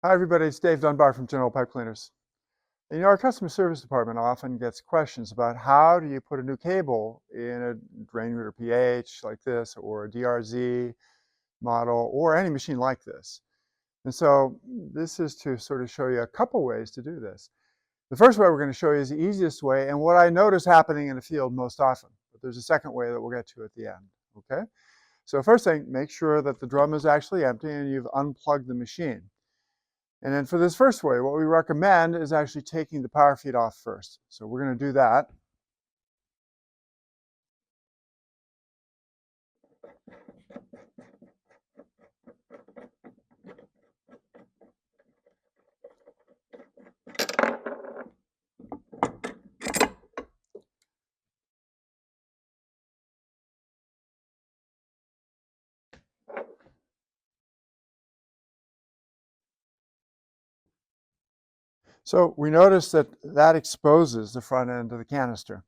Hi everybody, it's Dave Dunbar from General Pipe Cleaners. And our customer service department often gets questions about how do you put a new cable in a drain router PH like this, or a DRZ model, or any machine like this. And so this is to sort of show you a couple ways to do this. The first way we're going to show you is the easiest way, and what I notice happening in the field most often. But there's a second way that we'll get to at the end, okay? So first thing, make sure that the drum is actually empty and you've unplugged the machine. And then for this first way, what we recommend is actually taking the power feed off first. So we're going to do that. So we notice that that exposes the front end of the canister.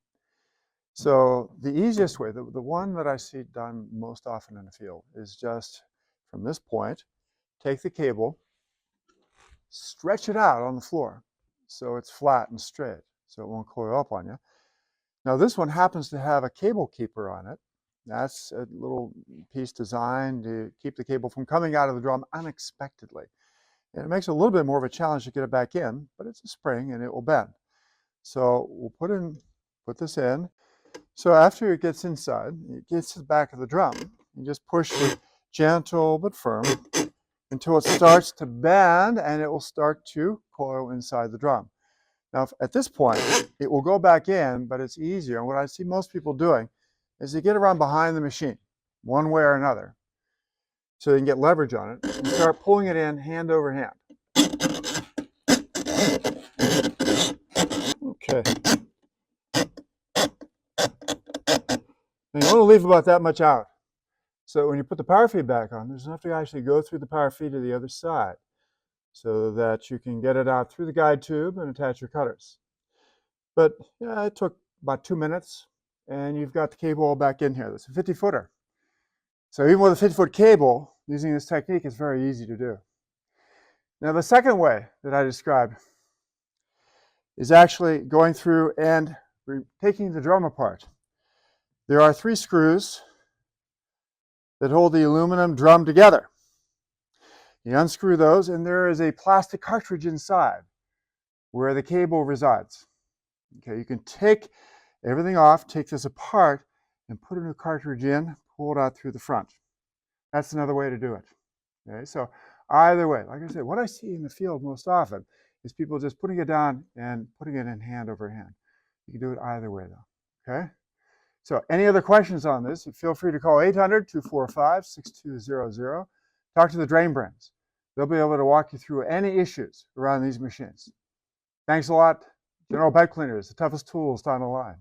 So the easiest way, the one that I see done most often in the field, is just from this point, take the cable, stretch it out on the floor so it's flat and straight, so it won't coil up on you. Now this one happens to have a cable keeper on it. That's a little piece designed to keep the cable from coming out of the drum unexpectedly. And it makes it a little bit more of a challenge to get it back in, but it's a spring and it will bend. So we'll put this in. So after it gets inside, it gets to the back of the drum. You just push it gentle but firm until it starts to bend, and it will start to coil inside the drum. Now at this point, it will go back in, but it's easier. And what I see most people doing is they get around behind the machine, one way or another, so they can get leverage on it, and start pulling it in hand over hand. Okay. Now you want to leave about that much out. So when you put the power feed back on, there's enough to actually go through the power feed to the other side so that you can get it out through the guide tube and attach your cutters. But yeah, it took about 2 minutes, and you've got the cable all back in here. That's a 50-footer. So even with a 50-foot cable, using this technique is very easy to do. Now the second way that I described is actually going through and taking the drum apart. There are 3 screws that hold the aluminum drum together. You unscrew those, and there is a plastic cartridge inside where the cable resides. Okay, you can take everything off, take this apart, and put a new cartridge in, pull it out through the front. That's another way to do it. Okay, so either way, like I said, what I see in the field most often is people just putting it down and putting it in hand over hand. You can do it either way though, okay? So any other questions on this, feel free to call 800-245-6200. Talk to the drain brands. They'll be able to walk you through any issues around these machines. Thanks a lot. General Pipe Cleaners, the toughest tools down the line.